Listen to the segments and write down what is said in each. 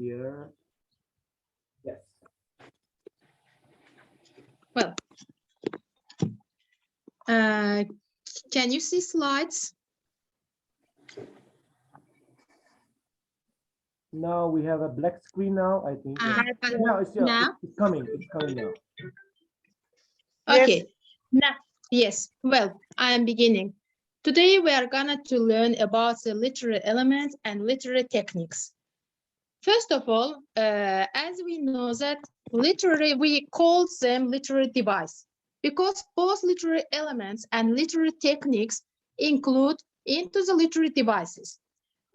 here. Yes. Well, can you see slides? No, we have a black screen now, I think. Yeah. But Now it's now? it's coming now. Okay. Now, yes. Well, I am beginning. Today we are gonna to learn about the literary elements and literary techniques. First of all, as we know that we call them literary device because both literary elements and literary techniques include into the literary devices.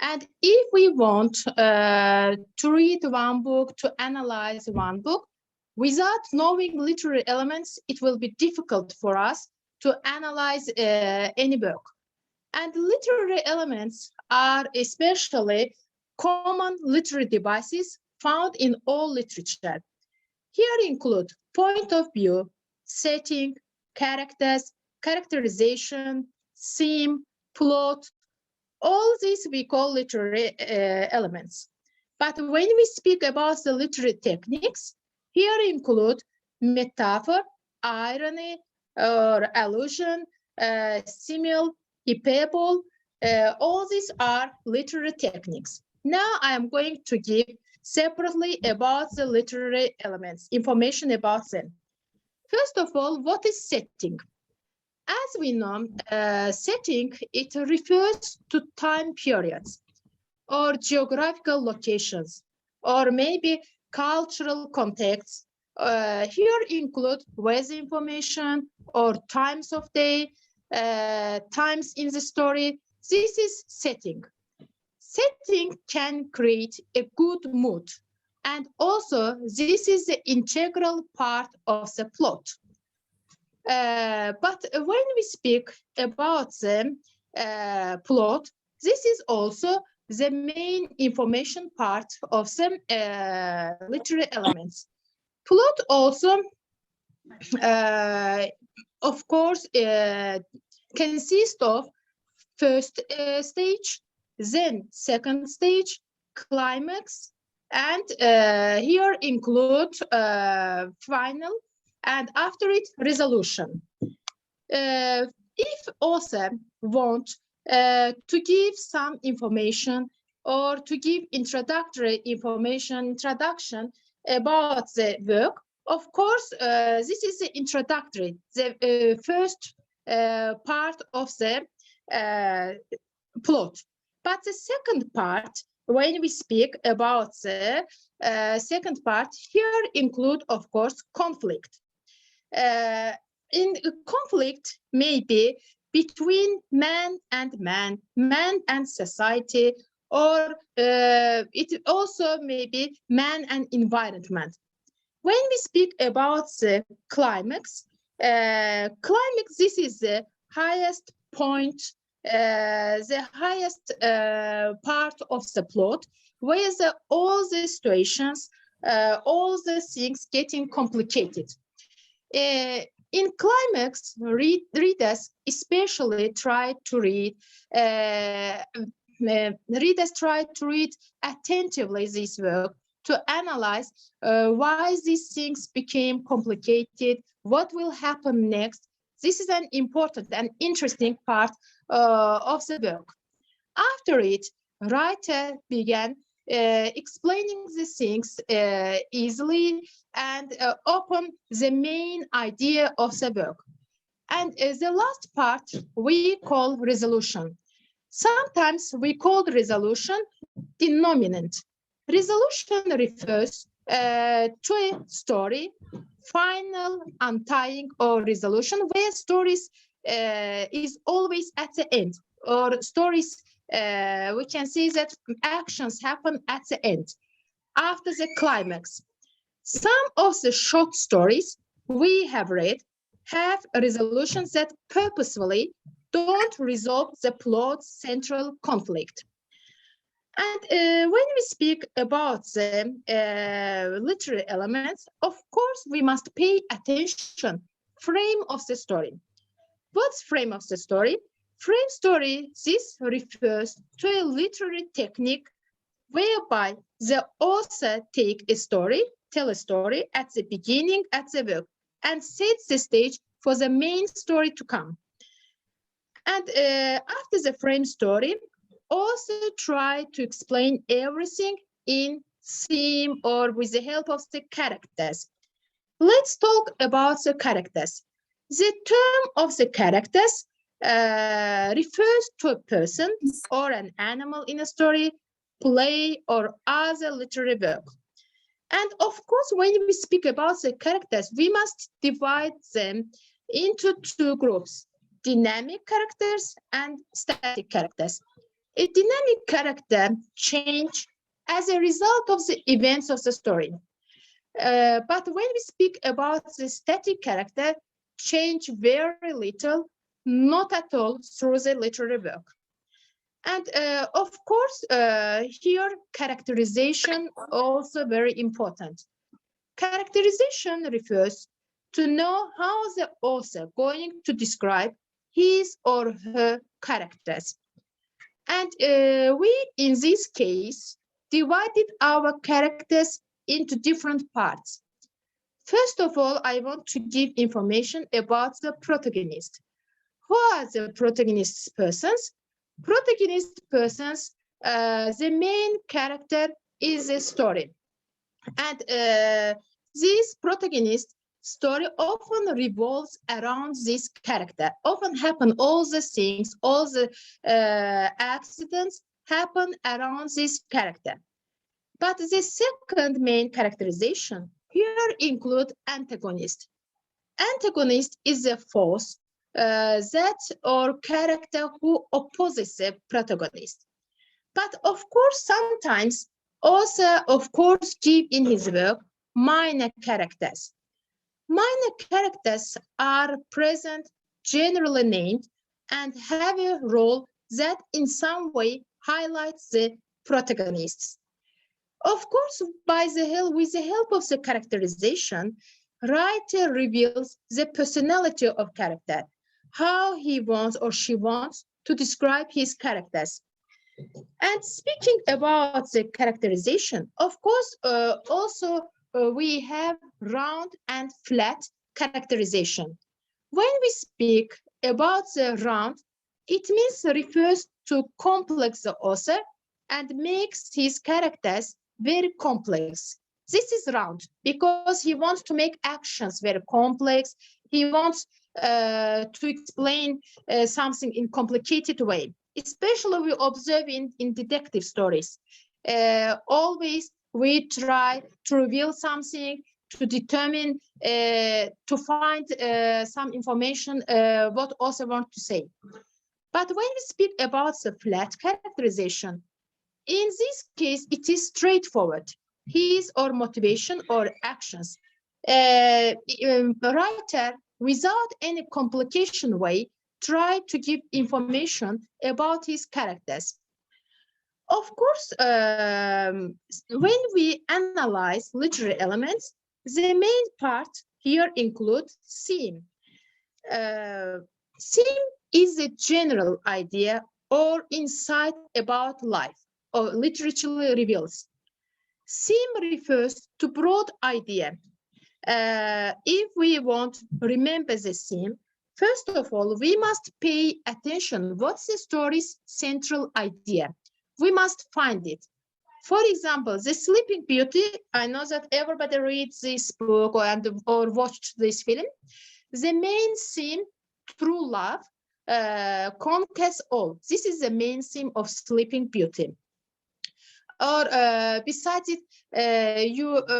And if we want to read one book, to analyze one book, without knowing literary elements, it will be difficult for us to analyze any book. And literary elements are especially common literary devices found in all literature. Here include point of view, setting, characters, characterization, theme, plot. All these we call literary elements. But when we speak about the literary techniques, here include metaphor, irony, or allusion, simile, hyperbole. All these are literary techniques. Now I am going to give separately about the literary elements, information about them. First of all, what is setting? As we know, setting, it refers to time periods or geographical locations or maybe cultural contexts. Here include weather information or times of day, times in the story. This is setting. Setting can create a good mood. And also, this is the integral part of the plot. But when we speak about the plot, this is also the main information part of some literary elements. Plot also, of course, consists of first stage, then second stage, climax, and here include final, and after it, resolution. If author want to give some information or to give introductory introduction about the work, of course, this is the introductory, the first part of the plot. But the second part, when we speak about the second part, here include, of course, conflict. In conflict maybe between man and man, man and society, or it also may be man and environment. When we speak about the climax, this is the highest point, the highest part of the plot, where all the situations, all the things getting complicated. In climax, readers especially try to read. Readers try to read attentively this work to analyze why these things became complicated, what will happen next. This is an important and interesting part of the work. After it, writer began explaining the things easily and open the main idea of the work. And the last part we call resolution. Sometimes we call resolution denominant. Resolution refers to a story, final untying or resolution, where stories is always at the end, or stories we can see that actions happen at the end, after the climax. Some of the short stories we have read have resolutions that purposefully don't resolve the plot's central conflict. And when we speak about the literary elements, of course, we must pay attention. Frame of the story. What's frame of the story? Frame story, this refers to a literary technique whereby the author tell a story at the beginning at the work, and sets the stage for the main story to come. And after the frame story, author try to explain everything in theme or with the help of the characters. Let's talk about the characters. The term of the characters refers to a person or an animal in a story, play, or other literary work. And of course, when we speak about the characters, we must divide them into two groups: dynamic characters and static characters. A dynamic character changes as a result of the events of the story. But when we speak about the static character, change very little, not at all, through the literary work. And of course, here characterization also very important. Characterization refers to know how the author going to describe his or her characters. And we, in this case, divided our characters into different parts. First of all, I want to give information about the protagonist. Who are the protagonist persons? Protagonist persons, the main character is a story. And this protagonist story often revolves around this character. Often happen all the things, all the accidents happen around this character. But the second main characterization here include antagonist. Antagonist is a force that or character who opposes the protagonist. But of course, sometimes author, of course, give in his work minor characters. Minor characters are present, generally named, and have a role that in some way highlights the protagonists. Of course, with the help of the characterization, writer reveals the personality of character, how he wants or she wants to describe his characters. And speaking about the characterization, of course, we have round and flat characterization. When we speak about the round, it means refers to complex the author and makes his characters very complex. This is round because he wants to make actions very complex. He wants to explain something in complicated way. Especially we observe in detective stories. Always we try to reveal something, to determine, to find some information, what author wants to say. But when we speak about the flat characterization, in this case, it is straightforward. His or motivation or actions. Writer, without any complication way, try to give information about his characters. Of course, when we analyze literary elements, the main part here includes theme. Theme is a general idea or insight about life, or literature reveals. Theme refers to broad idea. If we want to remember the theme, first of all, we must pay attention. What's the story's central idea? We must find it. For example, The Sleeping Beauty, I know that everybody reads this book or watched this film. The main theme, true love, conquers all. This is the main theme of Sleeping Beauty. Or besides it,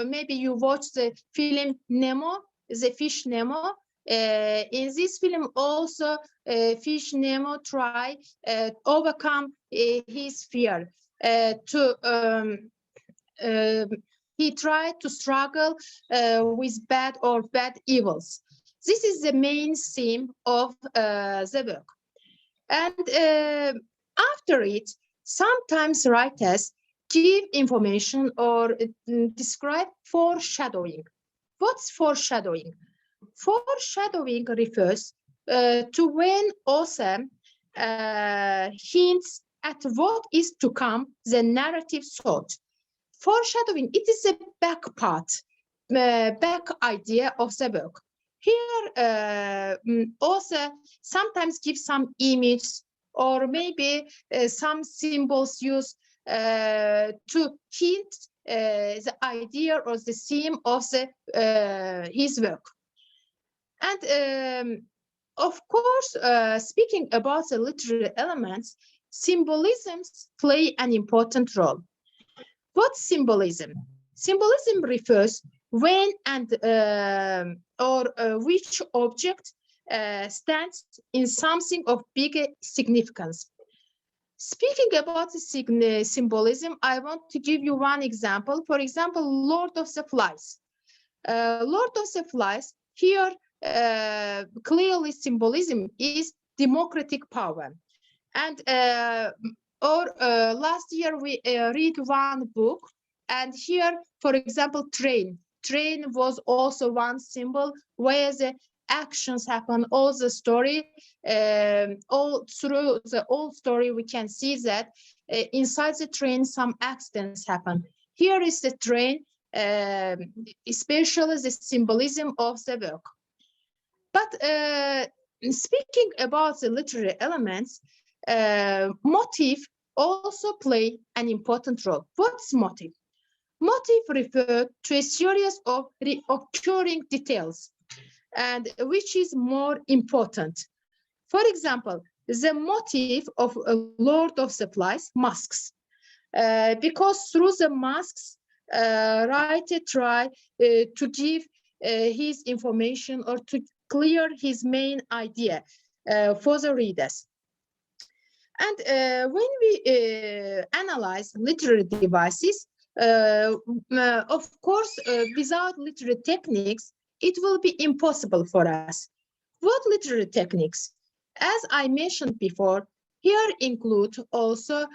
maybe you watch the film Nemo, the fish Nemo. In this film also, fish Nemo try overcome his fear. He tried to struggle with bad evils. This is the main theme of the work. And after it, sometimes writers give information or describe foreshadowing. What's foreshadowing? Foreshadowing refers to when author hints at what is to come, the narrative thought. Foreshadowing, it is a back part, back idea of the book. Here, author sometimes gives some images or maybe some symbols used to hint the idea or the theme of his work. And of course, speaking about the literary elements, symbolisms play an important role. What symbolism? Symbolism refers when and which object stands in something of bigger significance. Speaking about the symbolism, I want to give you one example. For example, Lord of the Flies. Lord of the Flies, here clearly symbolism is democratic power. And last year we read one book, and here, for example, train was also one symbol where the actions happen, all the story, all through the whole story we can see that inside the train some accidents happen. Here is the train, especially the symbolism of the book. But speaking about the literary elements, motif also play an important role. What's motif? Motif refers to a series of recurring details, and which is more important. For example, the motif of Lord of the Flies, masks, because through the masks, writer try to give his information or to clear his main idea for the readers. And when we analyze literary devices, of course, without literary techniques, it will be impossible for us. What literary techniques? As I mentioned before, here include also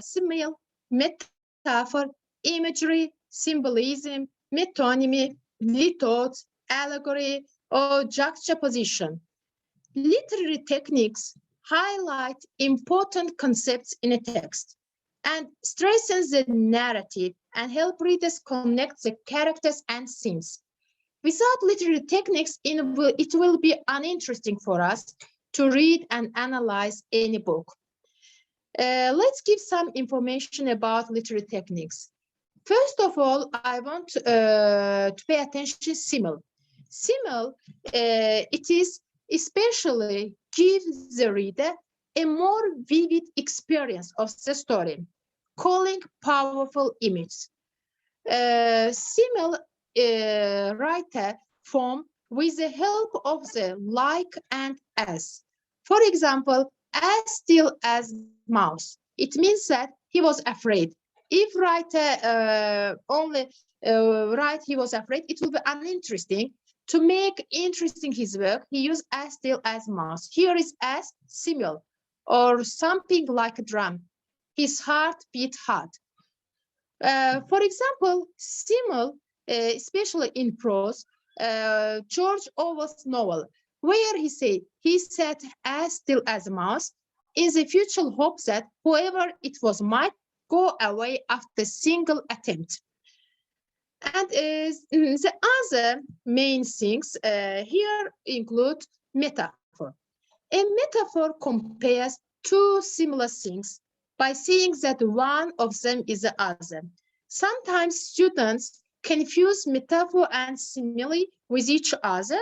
simile, metaphor, imagery, symbolism, metonymy, lithos, allegory, or juxtaposition. Literary techniques highlight important concepts in a text and strengthens the narrative and help readers connect the characters and scenes. Without literary techniques, it will be uninteresting for us to read and analyze any book. Let's give some information about literary techniques. First of all, I want to pay attention to simile. Simile, it is especially gives the reader a more vivid experience of the story, calling powerful images. Simile writer form with the help of the like and as. For example, as still as mouse. It means that he was afraid. If writer only write he was afraid, it will be uninteresting. To make interesting his work, he used as still as mouse. Here is as simile, or something like a drum. His heart beat hard. For example, simile, especially in prose, George Orwell's novel, where he said as still as a mouse, in the future hope that whoever it was might go away after a single attempt. And the other main things here include metaphor. A metaphor compares two similar things by saying that one of them is the other. Sometimes students confuse metaphor and simile with each other,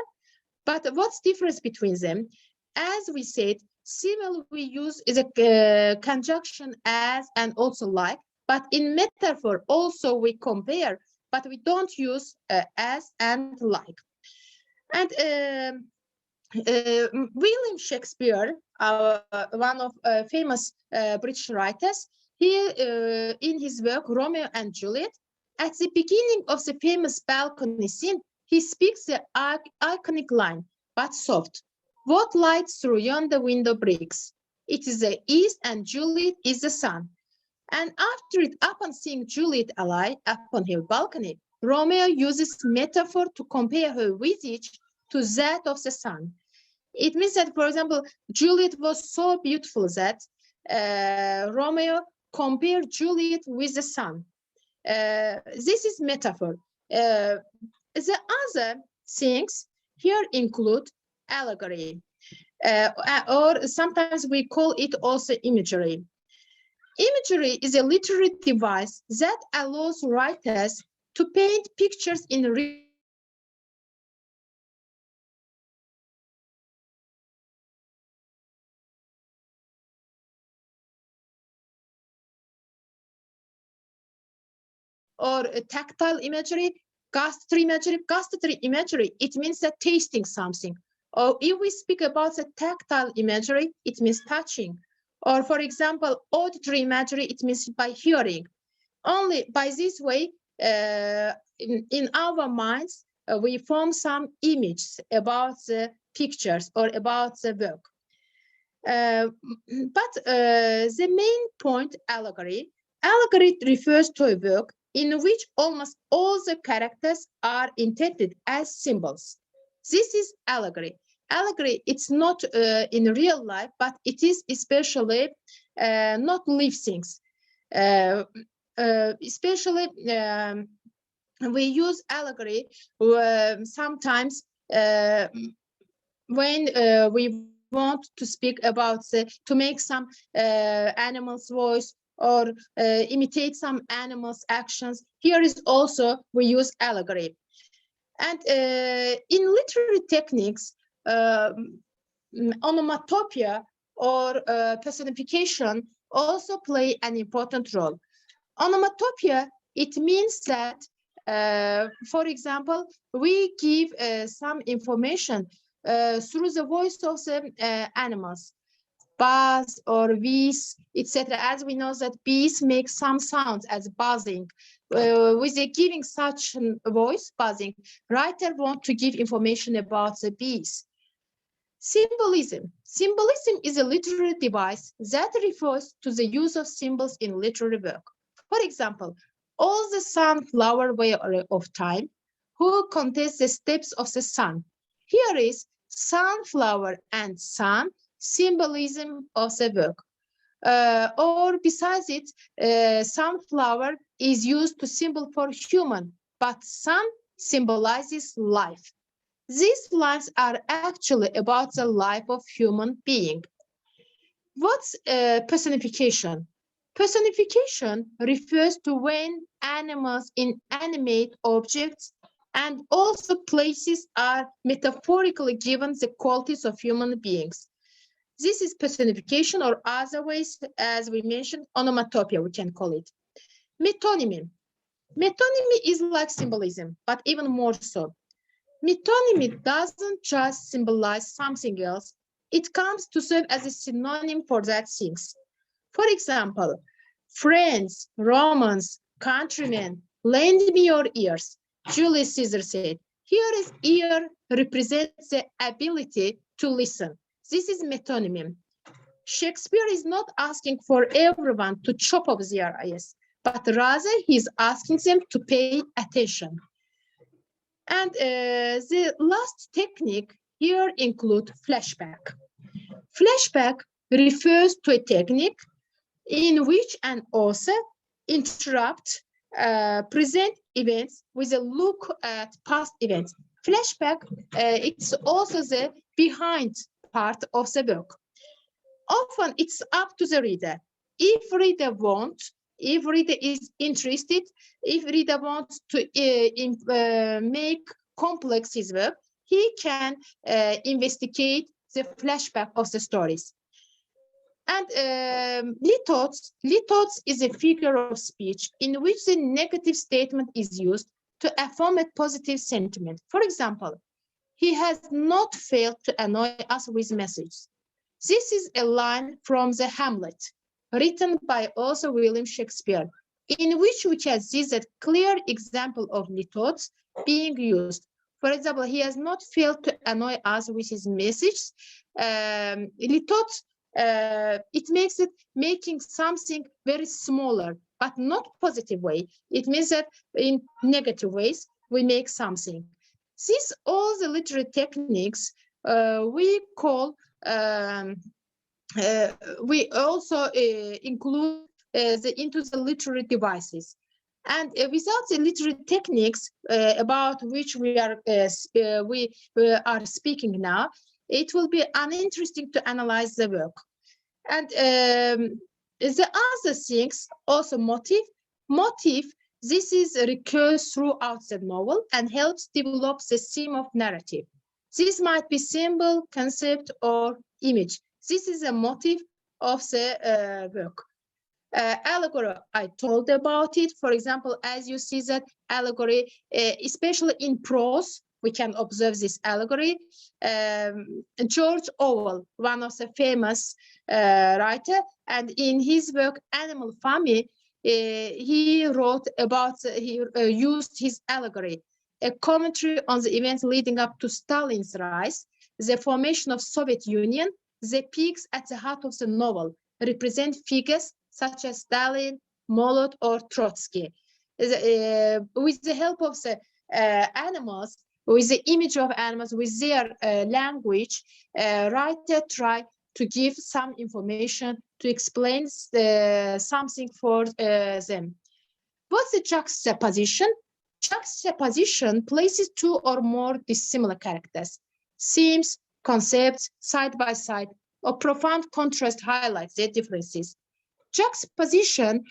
but what's the difference between them? As we said, simile we use is a conjunction as and also like, but in metaphor also we compare, but we don't use as and like. And William Shakespeare, one of famous British writers, he in his work Romeo and Juliet, at the beginning of the famous balcony scene, he speaks the iconic line, but soft. What light through yonder window breaks? It is the east and Juliet is the sun. And after it, upon seeing Juliet alive upon her balcony, Romeo uses metaphor to compare her visage to that of the sun. It means that, for example, Juliet was so beautiful that Romeo compared Juliet with the sun. This is metaphor. The other things here include allegory, or sometimes we call it also imagery. Imagery is a literary device that allows writers to paint pictures in real or tactile imagery, gustatory imagery, it means that tasting something. Or if we speak about the tactile imagery, it means touching. Or for example, auditory imagery, it means by hearing. Only by this way, in our minds, we form some images about the pictures or about the work. But the main point, allegory refers to a work in which almost all the characters are intended as symbols. This is allegory. Allegory, it's not in real life, but it is especially not live things. Especially we use allegory sometimes when we want to speak about to make some animal's voice or imitate some animal's actions. Here is also we use allegory. And in literary techniques, onomatopoeia or personification also play an important role. Onomatopoeia, it means that, for example, we give some information through the voice of the animals, buzz or wheeze, etc. As we know that bees make some sounds as buzzing. With giving such a voice, buzzing, writer want to give information about the bees. Symbolism. Symbolism is a literary device that refers to the use of symbols in literary work. For example, all the sunflower way of time, who contains the steps of the sun. Here is sunflower and sun, symbolism of the work. Or besides it, sunflower is used to symbol for human, but sun symbolizes life. These lines are actually about the life of human being. What's personification? Personification refers to when animals, inanimate objects, and also places are metaphorically given the qualities of human beings. This is personification, or other ways, as we mentioned, onomatopoeia, we can call it. Metonymy. Metonymy is like symbolism, but even more so. Metonymy doesn't just symbolize something else. It comes to serve as a synonym for that things. For example, friends, Romans, countrymen, lend me your ears. Julius Caesar said, here is ear represents the ability to listen. This is metonymy. Shakespeare is not asking for everyone to chop off their ears, but rather he's asking them to pay attention. And the last technique here include flashback. Flashback refers to a technique in which an author interrupt present events with a look at past events. Flashback, it's also the behind part of the work. Often it's up to the reader. If reader wants, if reader is interested, if reader wants to make complex his work, he can investigate the flashback of the stories. And lithos is a figure of speech in which the negative statement is used to affirm a positive sentiment. For example, he has not failed to annoy us with messages. This is a line from the Hamlet, written by author William Shakespeare, in which we can see that clear example of lithos being used. For example, he has not failed to annoy us with his message. Lithos, it makes it making something very smaller, but not positive way. It means that in negative ways, we make something. These all the literary techniques we call we also include into the literary devices. And without the literary techniques about which we are speaking now, it will be uninteresting to analyze the work. And the other things, also motive. This is recurs throughout the novel and helps develop the theme of narrative. This might be symbol, concept, or image. This is a motive of the work. Allegory, I told about it. For example, as you see that allegory, especially in prose, we can observe this allegory. George Orwell, one of the famous writer, and in his work Animal Farm, he wrote about, he used his allegory, a commentary on the events leading up to Stalin's rise, the formation of Soviet Union. The peaks at the heart of the novel represent figures such as Stalin, Molot, or Trotsky. With the help of the animals, with the image of animals, with their language, writer try to give some information to explain something for them. What's the juxtaposition? Juxtaposition places two or more dissimilar characters, themes, concepts side by side, or profound contrast highlights their differences. Juxtaposition,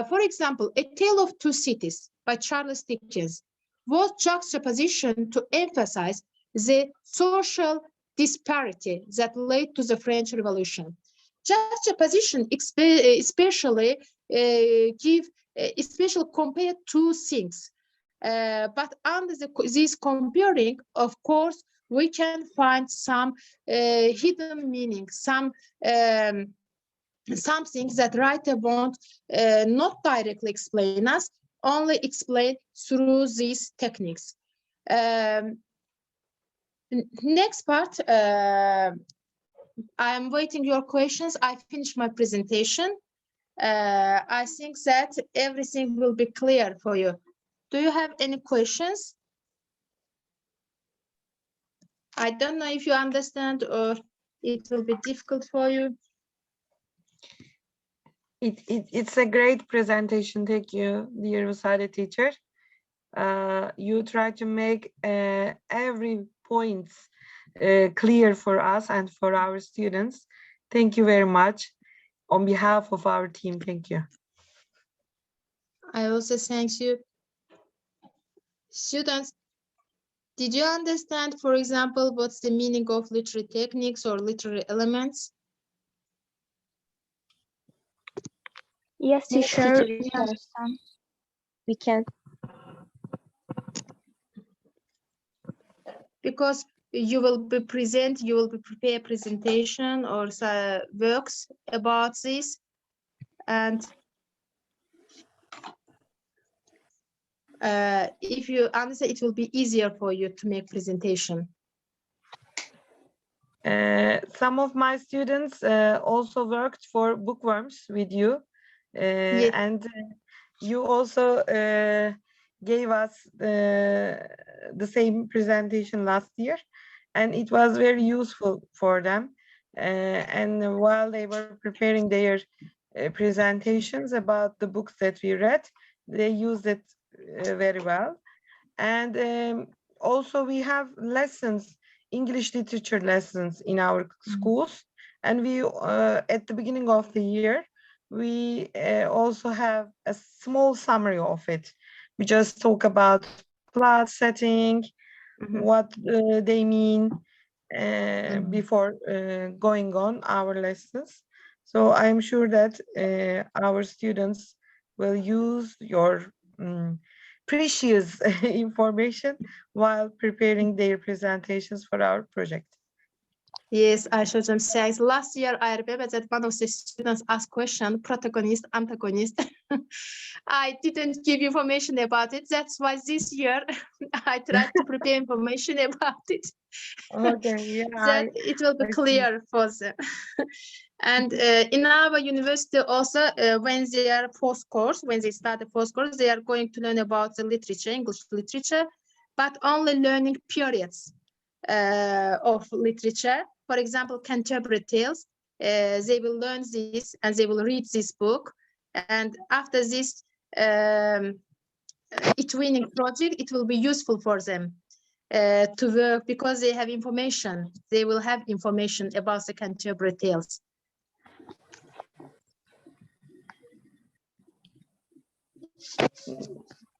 for example, A Tale of Two Cities by Charles Dickens, was juxtaposition to emphasize the social disparity that led to the French Revolution. Juxtaposition especially compare two things, but under this comparing, of course, we can find some hidden meaning, some things that writer won't not directly explain us, only explain through these techniques. Next part, I'm waiting your questions. I finished my presentation. I think that everything will be clear for you. Do you have any questions? I don't know if you understand or it will be difficult for you. It's a great presentation. Thank you, dear Vusale teacher. You try to make every point clear for us and for our students. Thank you very much. On behalf of our team, thank you. I also thank you. Students, did you understand, for example, what's the meaning of literary techniques or literary elements? Yes, teacher, we understand. We can. Because you will prepare a presentation or works about this, and if you understand, it will be easier for you to make presentation. Some of my students also worked for Bookworms with you, yes. And you also gave us the same presentation last year, and it was very useful for them. And while they were preparing their presentations about the books that we read, they used it very well. And also we have lessons, English literature lessons in our schools, and we at the beginning of the year we also have a small summary of it. We just talk about plot, setting, what they mean before going on our lessons. So I'm sure that our students will use your precious information while preparing their presentations for our project. Yes, I showed them thanks. Last year, I remember that one of the students asked question, protagonist, antagonist. I didn't give information about it. That's why this year I tried to prepare information about it. Okay, yeah. That it will be clear for them. And in our university also, when they are when they start the fourth course, they are going to learn about the literature, English literature, but only learning periods of literature. For example, Canterbury Tales. they will learn this and they will read this book. And after this twinning project, it will be useful for them to work because they have information. They will have information about the Canterbury Tales.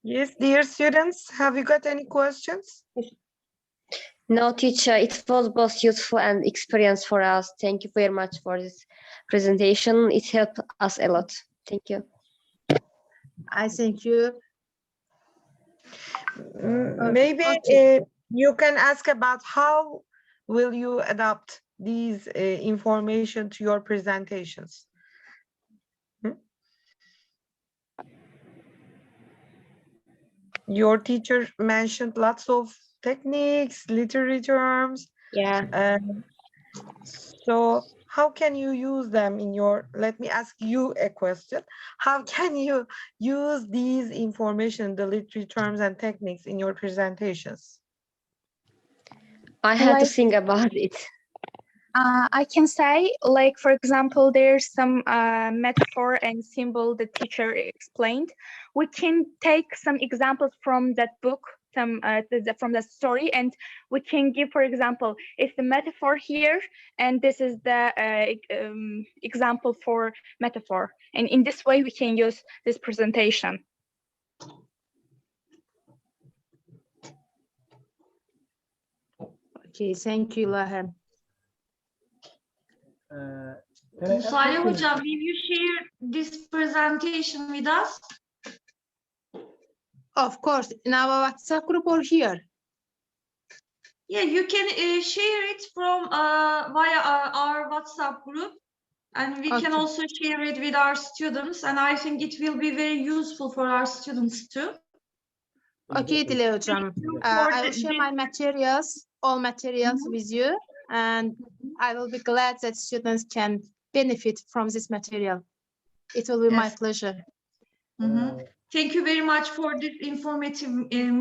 Yes, dear students, have you got any questions? No, teacher, it was both useful and experience for us. Thank you very much for this presentation. It helped us a lot. Thank you. I thank you. Maybe Okay. you can ask about how will you adapt these information to your presentations? Your teacher mentioned lots of techniques, literary terms. Yeah. So how can you use them in your, let me ask you a question. How can you use these information, the literary terms and techniques in your presentations? I had to Like- think about it. I can say, like, for example, there's some metaphor and symbol the teacher explained. We can take some examples from that book, from that story, and we can give, for example, it's the metaphor here, and this is the example for metaphor. And in this way, we can use this presentation. Okay, thank you, Lahem. Can I ask Vusale something? Hocam, will you share this presentation with us? Of course, in our WhatsApp group or here. Yeah, you can share it from via our WhatsApp group, and we can Okay. also share it with our students, and I think it will be very useful for our students too. Okay, Dile Hocam. I will share my materials, all materials with you, and I will be glad that students can benefit from this material. It will be my Yes. pleasure. Thank you very much for this informative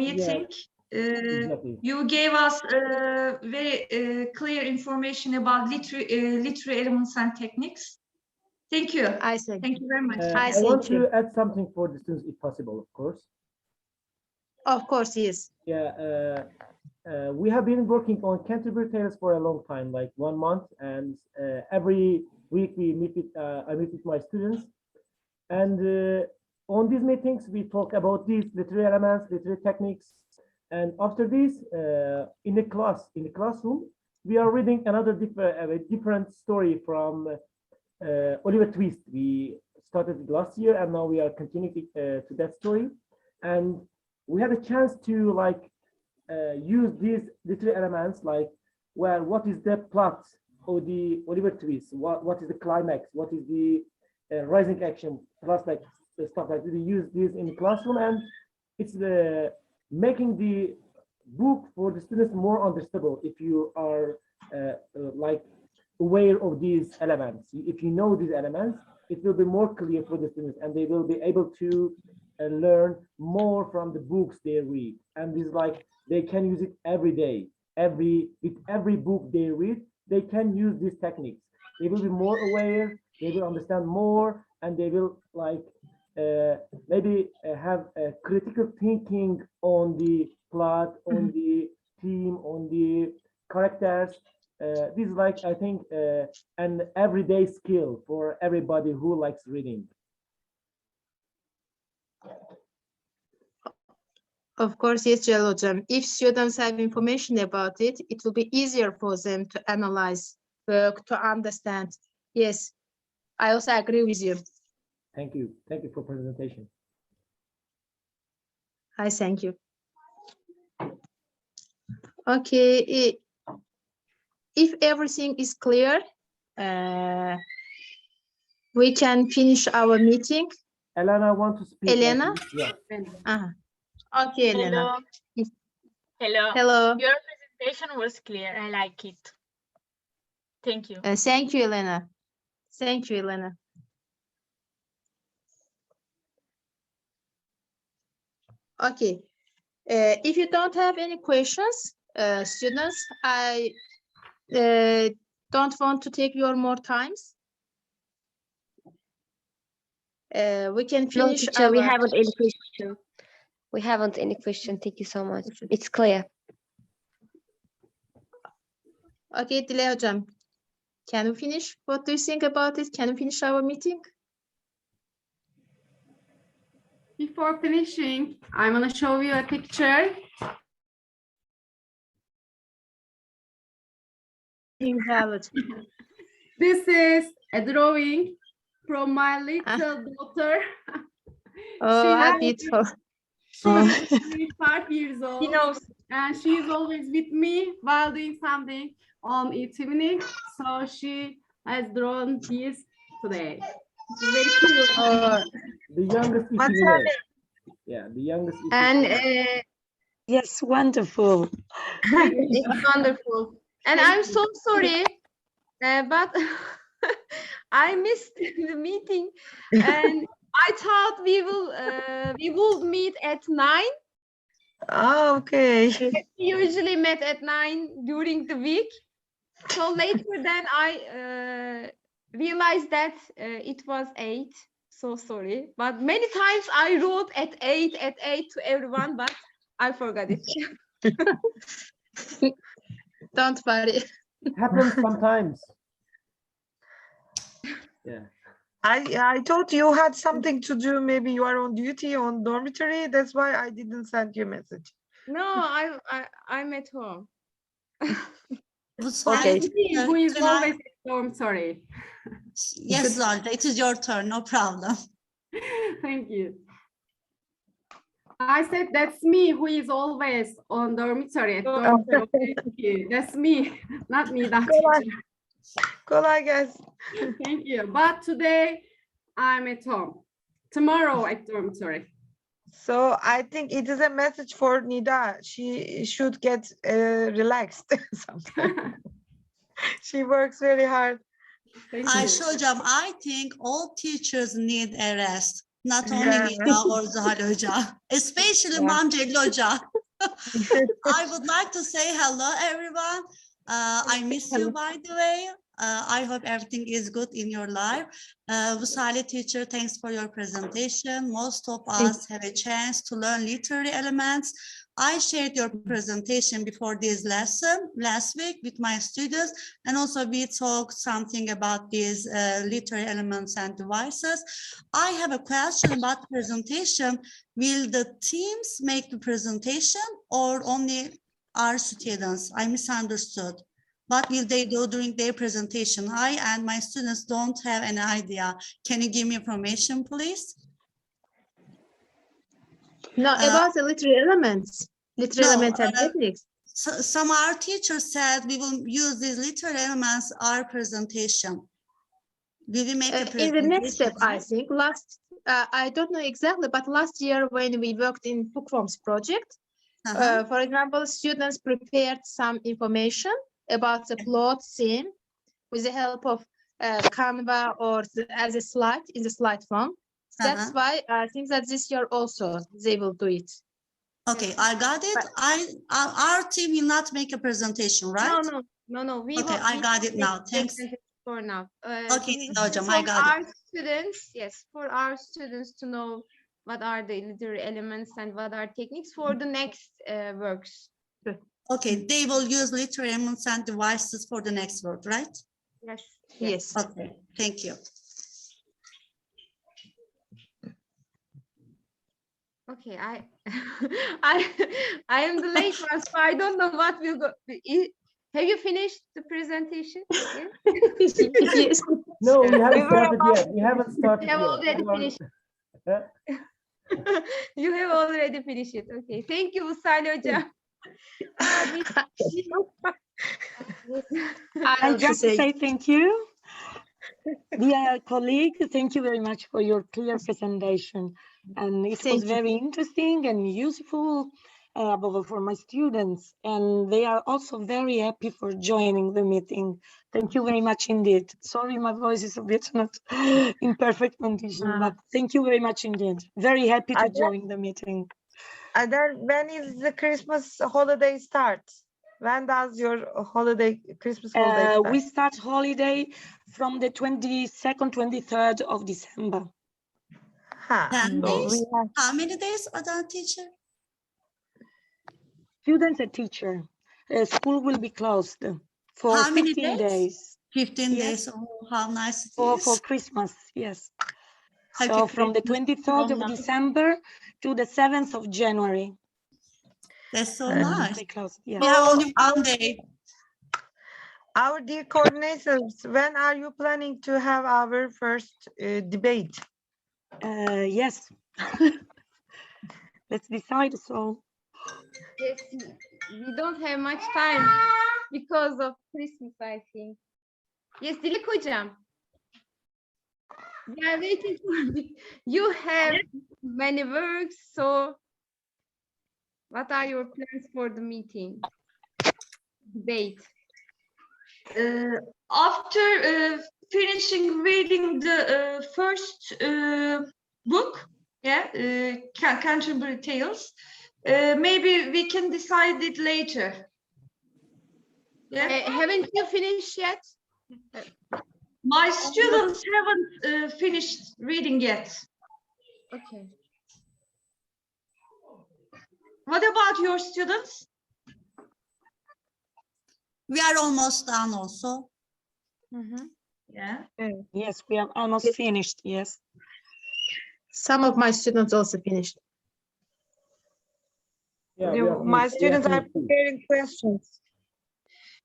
meeting. Exactly. You gave us very clear information about literary elements and techniques. Thank you. I thank Thank you very much. I I want thank you. to add something for the students, if possible, of course. Of course, yes. Yeah, we have been working on Canterbury Tales for a long time, like 1 month, and every week we meet with I meet with my students, and on these meetings we talk about these literary elements, literary techniques, and after this, in the classroom, we are reading another different story from Oliver Twist. We started last year, and now we are continuing to that story, and we had a chance to like use these literary elements, like, well, what is the plot of the Oliver Twist? What is the climax? What is the rising action? Plus, like stuff like that. We use this in the classroom, and it's making the book for the students more understandable if you are like aware of these elements. If you know these elements, it will be more clear for the students, and they will be able to learn more from the books they read. And it's like they can use it every day. With every book they read, they can use these techniques. They will be more aware, they will understand more, and they will like maybe have a critical thinking on the plot, on the theme, on the characters. This is like, I think, an everyday skill for everybody who likes reading. Of course, yes, Celal Hocam. If students have information about it, it will be easier for them to analyze, work, to understand. Yes, I also agree with you. Thank you. Thank you for presentation. I thank you. Okay, if everything is clear, we can finish our meeting. Elena, I want to speak. Elena? Yeah. Okay, Elena. Hello. Hello. Your presentation was clear. I like it. Thank you. Thank you, Elena. Thank you, Elena. Okay. If you don't have any questions, students, don't want to take your more times? We can No, finish teacher, we our... haven't any question. We haven't any question. Thank you so much. It's clear. Okay, Dile hocam. Can we finish? What do you think about it? Can we finish our meeting? Before finishing, I want to show you a picture. Invalid. This is a drawing from my little daughter. Oh, beautiful. She's 5 years old. He knows. And she is always with me while doing something on evening. So she has drawn this today. It's very cool. The youngest is Vusale. Yeah, the youngest is And Yes, wonderful. it's wonderful. And I'm so sorry, but I missed the meeting, and I thought we will meet at 9. Oh, okay. We usually met at 9 during the week. So later then I realized that it was 8. So sorry. But many times I wrote at 8 to everyone, but I forgot it. Don't worry. happens sometimes. Yeah. I thought you had something to do. Maybe you are on duty on dormitory. That's why I didn't send you a message. No, I'm at home. Okay. Who is always at home, sorry. Yes, Zolta, it is your turn, no problem. Thank you. I said that's me who is always on dormitory. At dormitory. Thank you. That's me, not me, that teacher. Kolay gelsin. Thank you. But today I'm at home. Tomorrow at dormitory. So I think it is a message for Nida. She should get relaxed sometimes. She works very hard. Thank you. Ayşe hocam, I think all teachers need a rest. Not only Nida or Zuhal Hoca, especially Mom Celil Hoca. I would like to say hello, everyone. I miss you, by the way. I hope everything is good in your life. Vusale teacher, thanks for your presentation. Most of us have a chance to learn literary elements. I shared your presentation before this lesson last week with my students, and also we talked something about these literary elements and devices. I have a question about presentation. Will the teams make the presentation or only our students? I misunderstood. What will they do during their presentation? I and my students don't have an idea. Can you give me information, please? No, about the literary elements. Literary elements and techniques. So, some of our teachers said we will use these literary elements our presentation. Will we make a presentation? In the next step, I think. I don't know exactly, but last year when we worked in bookworms project, for example, students prepared some information about the plot scene with the help of Canva or as a slide in the slide form. That's why I think that this year also they will do it. Okay, I got it. Our team will not make a presentation, right? No. Okay, I got it now. Thanks. For now. Okay, hocam, I got our it. Students, yes, for our students to know what are the literary elements and what are techniques for the next works. Okay, they will use literary elements and devices for the next work, right? Yes. Yes. Okay, thank you. Okay, I am the late one, so I don't know what will go. Have you finished the presentation? Yes. No, we haven't started yet. We haven't started You have yet. already finished. You have already finished it. Okay, thank you, Vusale Hoca. I just say thank you. Dear colleague, thank you very much for your clear presentation. And it was very interesting and useful, above all for my students. And they are also very happy for joining the meeting. Thank you very much indeed. Sorry, my voice is a bit not in perfect condition, but thank you very much indeed. Very happy to join the meeting. And then when is the Christmas holiday start? When does your holiday, Christmas holiday start? We start holiday from the 22nd, 23rd of December. 10 So days? we have How many days, Madam Teacher? Students and teacher. School will be closed for How many 15 days? days. 15 Yes. days. Oh, how nice it For is. Christmas, yes. Happy So from the Christmas. 23rd of December to the 7th of January. That's so nice. They closed, yes. We have only one day. our dear coordinators. When are you planning to have our first debate? Yes. Let's decide so. Yes, we don't have much time because of Christmas, I think. Yes, Dilek Hocam. We are waiting for you. Have many works, so what are your plans for the meeting? Debate. After finishing reading the first book, Canterbury Tales, maybe we can decide it later. Yeah. Haven't you finished yet? My students haven't finished reading yet. Okay. What about your students? We are almost done also. Yeah. Yes, we are almost finished, yes. Some of my students also finished. Yeah, we are My finished. students We are finished too. preparing questions.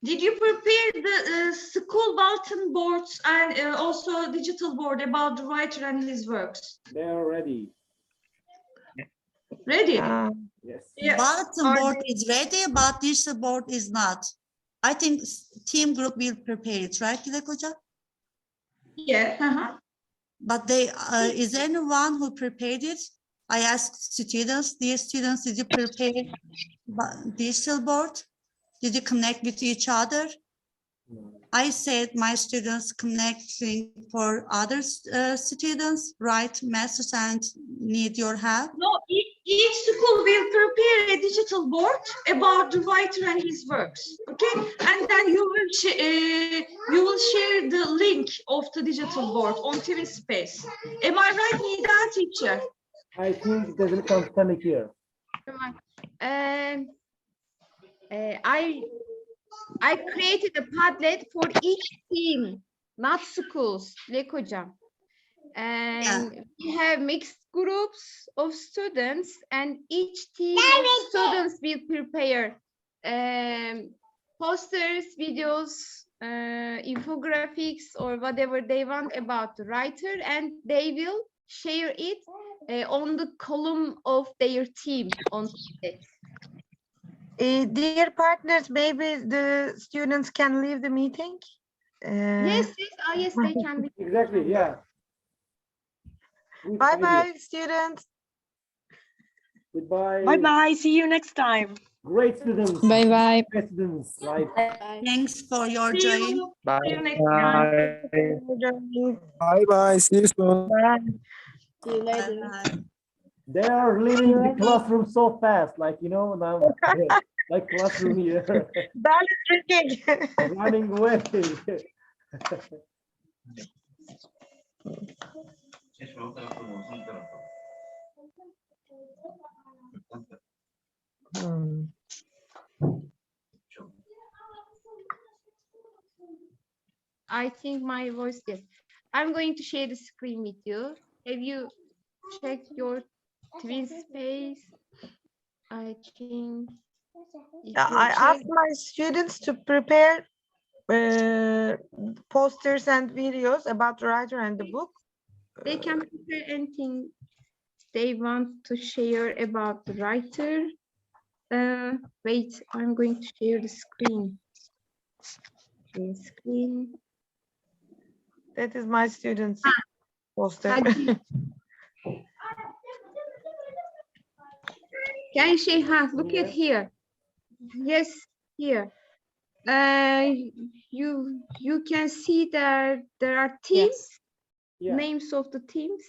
Did you prepare the school bulletin boards and also digital board about the writer and his works? They are ready. Ready? Yes. Yeah. Bulletin board is ready, but digital board is not. I think team group will prepare it, right, Dilek Hoca? Yeah. But they is there anyone who prepared it? I asked students, dear students, did you prepare digital board? Did you connect with each other? I said my students connecting for other students, right, masters, and need your help. No, each school will prepare a digital board about the writer and his works. Okay, and then you will share the link of the digital board on TV Space. Am I right, Nida teacher? I think it doesn't come standing here. I created a Padlet for each team, not schools, Dilek Hocam. And we have mixed groups of students, and each team of students will prepare posters, videos, infographics, or whatever they want about the writer, and they will share it on the column of their team on Padlet. Dear partners, maybe the students can leave the meeting. Yes, they can be. Exactly, yeah. Bye bye, students. Goodbye. Bye bye. See you next time. Great students. Bye bye. Great students. Right. Thanks for your See joining. you. Bye. See you next time. Bye bye. See you soon. See you later. Bye-bye. They are leaving the classroom so fast, like, you know, now, like classroom here, Bell is ringing. running away. I think my voice, yes. I'm going to share the screen with you. Have you checked your twin space? I think. I asked my students to prepare posters and videos about the writer and the book. They can prepare anything they want to share about the writer. Wait, I'm going to share the screen. The screen. That is my students' poster. Can you share? Look at here. Yes, here. You can see that there are teams, names of the teams,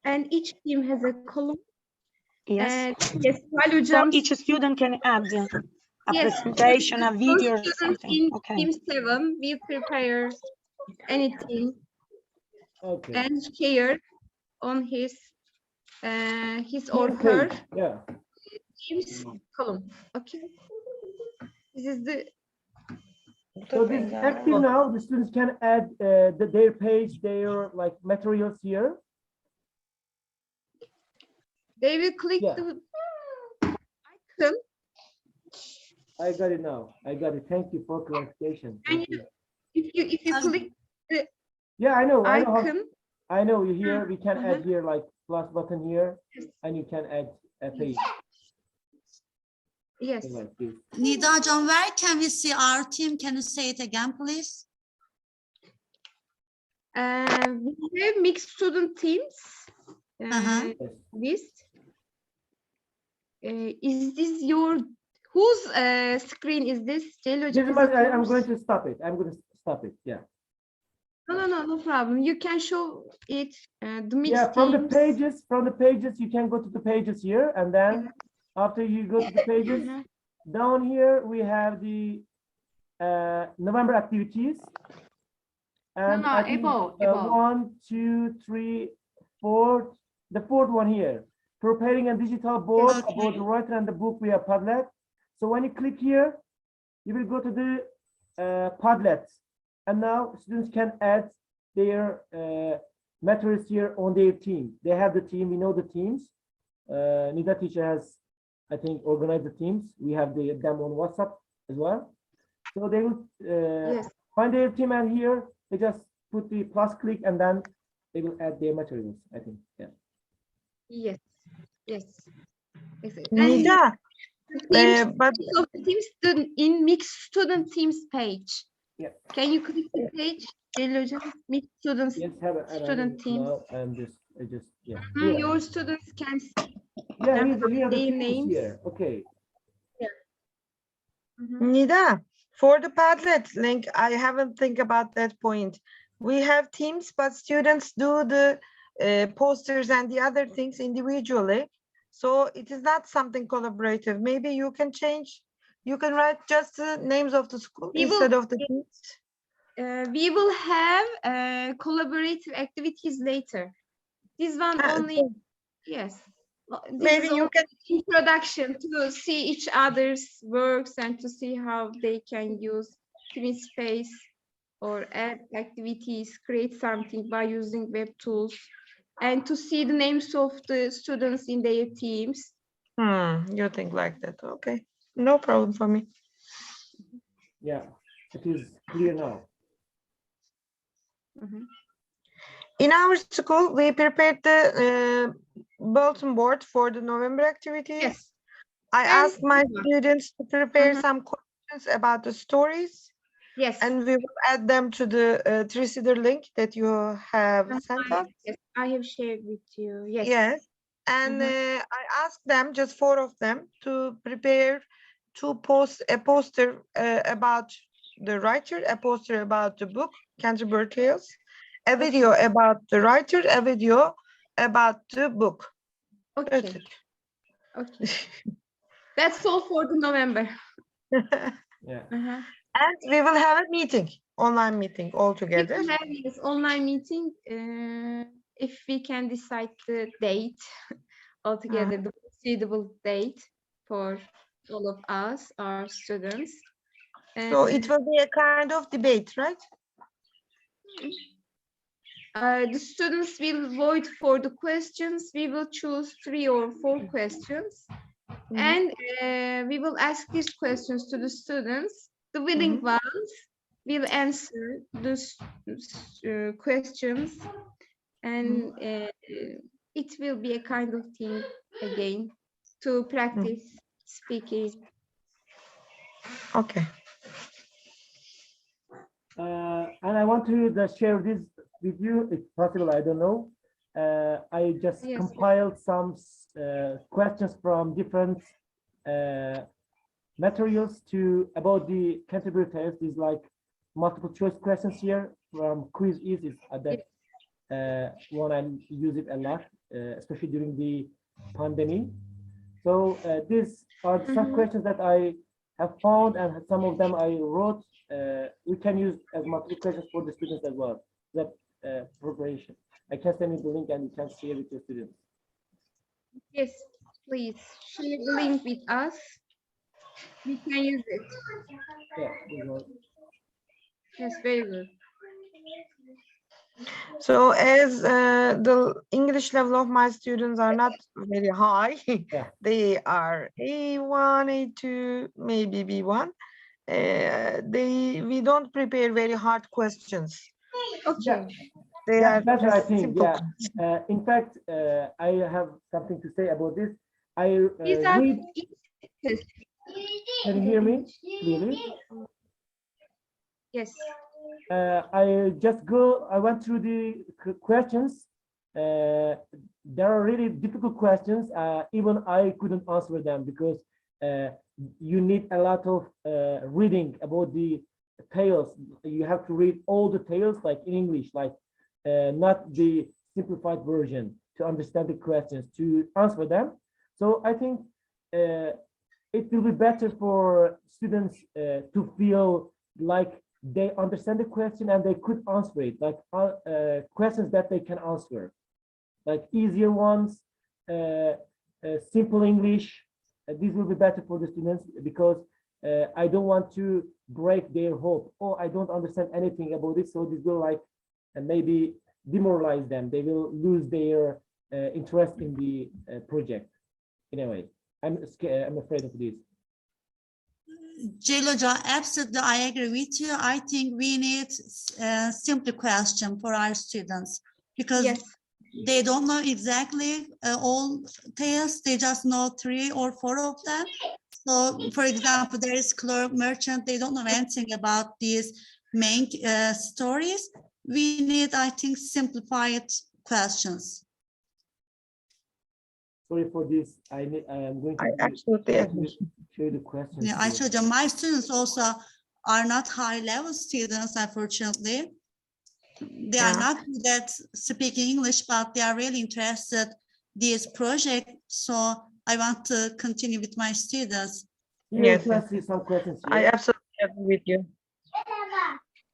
and each team has a column. Yes. And yes, So each student can add. a Yes, presentation, a video or students something. in Okay. Team 7 will prepare anything Okay. and share on his or her Page. Yeah. Teams column. Okay. This is the So this is active now. The students can add their page, their like materials here. they will click Yeah. the icon. I got it now. I got it. Thank you for clarification. Thank you. If you click the Yeah, I know. I know. icon, I know you here. We can add here like plus button here, and you can add a page. yes. Like this. Nida Hocam, where can we see our team? Can you say it again, please? We have mixed student teams. List. Is this your whose screen is this? This is my, I'm going to stop it. I'm going to stop it. Yeah. No problem. You can show it. The mixed Yeah, from teams. the pages, you can go to the pages here, and then after you go to the pages, down here we have the November activities. And I think, above. 1, 2, 3, 4, the fourth one here. Preparing a digital board about the writer and the book we have Padlet. So when you click here, you will go to the Padlet. And now students can add their materials here on their team. They have the team, we know the teams. Nida teacher has, I think, organized the teams. We have them on WhatsApp as well. So they will find their team, and here they just put the plus click, and then they will add their materials, I think. Yeah. Yes. Nida, but teams in mixed student teams page. Yeah. Can you click the page? Mixed students. Yes, student teams. now I'm just yeah. Your students can see Yeah, here the their teams names. here. Okay. Nida, for the Padlet link, I haven't think about that point. We have teams, but students do the posters and the other things individually. So it is not something collaborative. Maybe you can change. You can write just the names of the school instead of the teams. We will have collaborative activities later. This one only, yes. Maybe you can introduction to see each other's works and to see how they can use screen space or add activities, create something by using web tools, and to see the names of the students in their teams. You think like that? Okay, no problem for me. Yeah, it is clear now. In our school, we prepared the bulletin board for the November activities. Yes. I asked my students to prepare some questions about the stories. Yes. And we will add them to the three-seater link that you have sent us. Yes, I have shared with you. Yes. Yes. And I asked them, just 4 of them, to prepare to post a poster about the writer, a poster about the book, Canterbury Tales, a video about the writer, a video about the book. Okay. That's it. Okay. That's all for the November. Yeah. And we will have a meeting, online meeting all together. We will have this online meeting if we can decide the date altogether, the suitable date for all of us, our students. So it will be a kind of debate, right? The students will vote for the questions. We will choose 3 or 4 questions. And we will ask these questions to the students. The willing ones will answer those questions. And it will be a kind of thing again to practice speaking. Okay. And I want to just share this with you, if possible, I don't know. I just compiled some questions from different materials about the Canterbury Tales. These like multiple choice questions here from Quiz Easy. That one I use it a lot, especially during the pandemic. So these are some questions that I have found, and some of them I wrote. We can use as multiple questions for the students as well. That preparation. I can send you the link and you can share with your students. Yes, please share the link with us. We can use it. Yeah, you know. That's very good. So as the English level of my students are not very high, Yeah. they are A1, A2, maybe B1. We don't prepare very hard questions. Okay. They Yeah, are that's what I just think. simple. Yeah. In fact, I have something to say about this. I These are read. yes. Can you hear me clearly? Yes. I went through the questions. There are really difficult questions. Even I couldn't answer them because you need a lot of reading about the tales. You have to read all the tales like in English, like not the simplified version to understand the questions, to answer them. So I think it will be better for students to feel like they understand the question and they could answer it, like questions that they can answer, like easier ones, simple English. These will be better for the students because I don't want to break their hope. Oh, I don't understand anything about it, so this will like maybe demoralize them. They will lose their interest in the project. Anyway, I'm scared. I'm afraid of this. Celoca, absolutely, I agree with you. I think we need a simple question for our students because Yes. they don't know exactly all tales. They just know 3 or 4 of them. So, for example, there is clerk, merchant. They don't know anything about these main stories. We need, I think, simplified questions. Sorry for this. I am going to absolutely agree. show the questions. Yeah, I told you, my students also are not high-level students, unfortunately. They are not good at speaking English, but they are really interested in this project. So I want to continue with my students. Yes, let's see some questions here. I absolutely agree with you.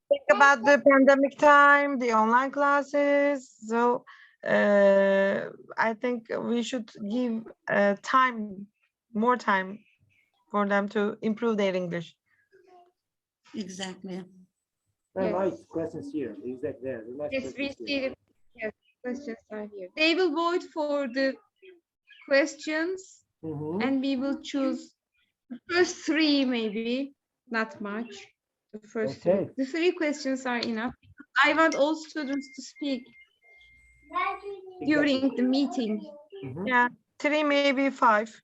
Think about the pandemic time, the online classes. So I think we should give more time for them to improve their English. Exactly. Very nice questions here. Exactly there. Nice Yes, we questions see here. the yes, questions are here. They will vote for the questions and we will choose the first 3 maybe, not much. The first 3. The 3 questions are enough. I want all students to speak during the meeting. Yeah, 3, maybe 5.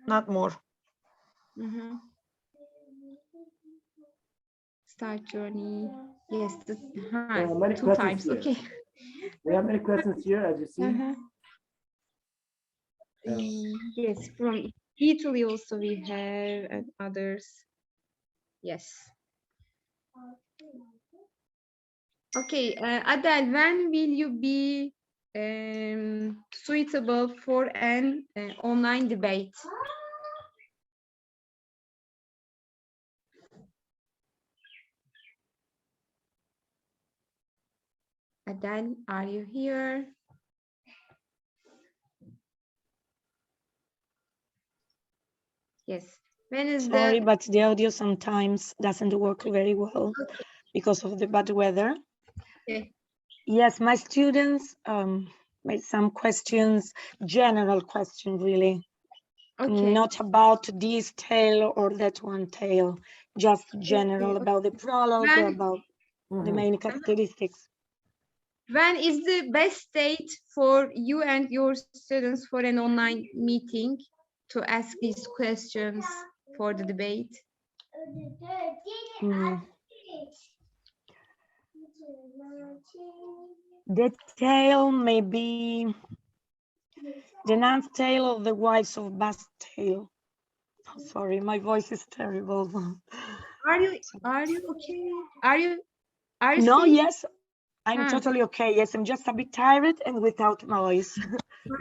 Not more. Start journey. Yes, There are many 2 questions times. here. Okay. We have many questions here, as you see. Yes, from Italy also we have and others. Yes. Okay, Adele, when will you be suitable for an online debate? Adele, are you here? Yes. When is Sorry, the... but the audio sometimes doesn't work very well because of the bad weather. Okay. Yes, my students made some questions, general question really. Okay. Not about this tale or that one tale, just general about the prologue, about the main characteristics. When is the best date for you and your students for an online meeting to ask these questions for the debate? The tale may be the ninth tale of the wives of Bastille. Oh, sorry, my voice is terrible. Are you okay? Are you No, sick? yes, I'm totally okay. Yes, I'm just a bit tired and without noise.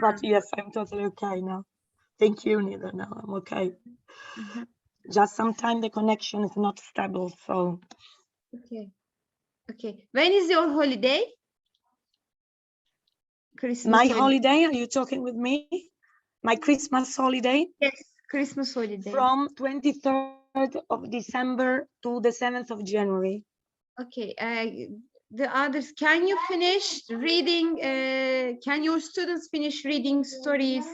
But yes, I'm totally okay now. Thank you, neither. No, I'm okay. Just sometimes the connection is not stable, so. Okay. Okay. When is your holiday? Christmas My holiday, are you talking with me? My Christmas holiday? Yes, Christmas holiday. From 23rd of December to the 7th of January. Okay. The others, can you finish reading? Can your students finish reading stories?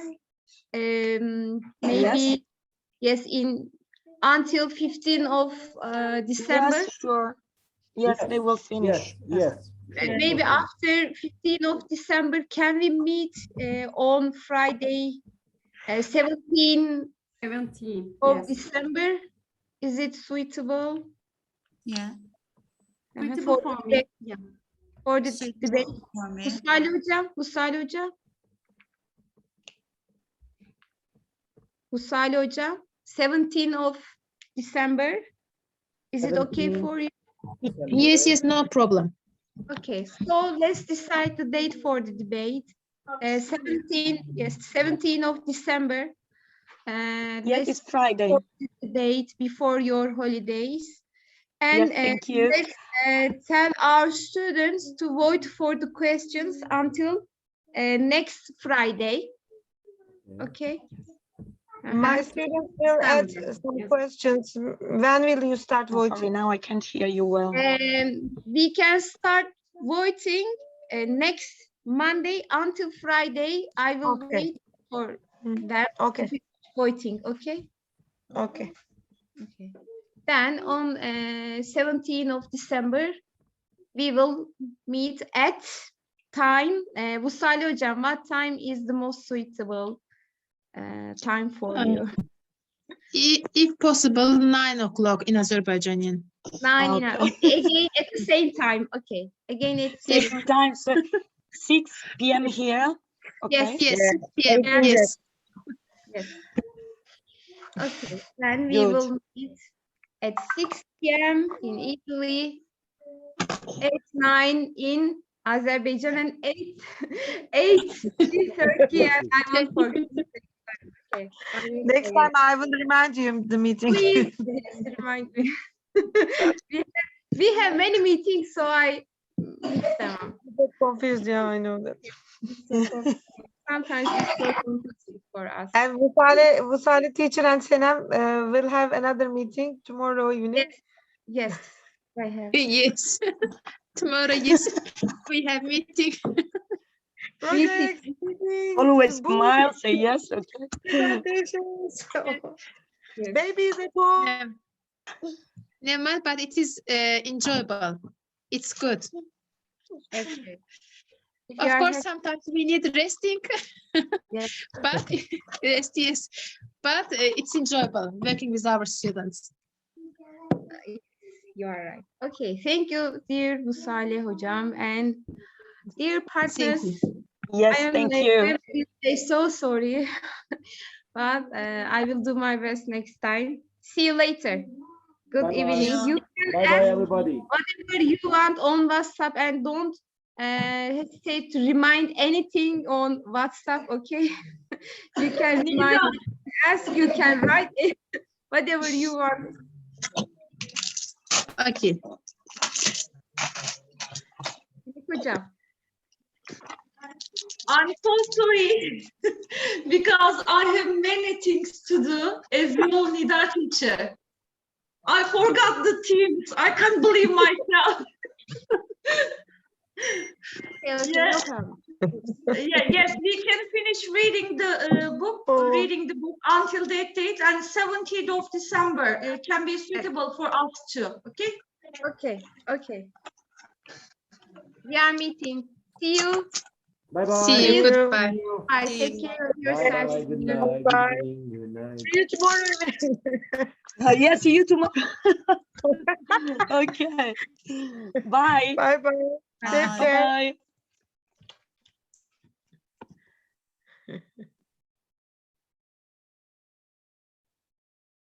Maybe yes, in until 15th of December. Yes, sure. Yes, they will finish. Yes. Maybe after 15th of December, can we meet on Friday, 17 of December? Is it suitable? Yeah. For for the, me. yeah. For the debate. For me. Vusale hocam, 17th of December. Is it okay for you? Yes, no problem. Okay, so let's decide the date for the debate. 17th of December. Yes, it's Friday. The date before your holidays. And yes, thank you. let's tell our students to vote for the questions until next Friday. Okay. My students will add some questions. When will you start voting? Sorry, now I can't hear you well. We can start voting next Monday until Friday. I will wait for that voting. Okay. Okay. Okay. Then on 17th of December, we will meet at time. Vusale hocam, what time is the most suitable time for you? If possible, 9 o'clock in Azerbaijanian. 9 okay. Again at the same time. Okay. Again at the same time. So 6 p.m. here. Okay. Yes. PM. Yes. Yes. Okay. Then we Good. will meet at 6 p.m. in Italy, 9 in Azerbaijan, and 8 in Turkey. And I won't forget. Okay. Next time I will remind you the meeting. Please remind me. we have many meetings, so I miss them. Get confused, yeah, I know that. Sometimes it's so confusing for us. And Vusale teacher and Senem will have another meeting tomorrow evening. Yes, I have. Yes. Tomorrow, yes, we have meeting. Project. Always smile, say yes, okay. Presentations. Baby is at home. Never, but it is enjoyable. It's good. Okay. Of course, sometimes we need resting. Yes. But yes. But it's enjoyable working with our students. You are right. Okay, thank you, dear Vusale hocam, and dear partners. Yes, thank you. I'm so sorry, but I will do my best next time. See you later. Good evening. You can Bye, everybody. whatever you want on WhatsApp, and don't hesitate to remind anything on WhatsApp. Okay, you can remind, ask, you can write it, whatever you want. Okay. Good job. I'm so sorry because I have many things to do as you all need a teacher. I forgot the teams. I can't believe myself. Okay, Yeah. no problem. Yes, we can finish reading the book until that date, and 17th of December can be suitable for us too. Okay. Okay. We are meeting. See you. Bye. See you. Goodbye. Bye. Take care of yourself. Bye. Good night. Good night. See you tomorrow. Yes, see you tomorrow. Okay. Bye. Bye. Take care. Bye.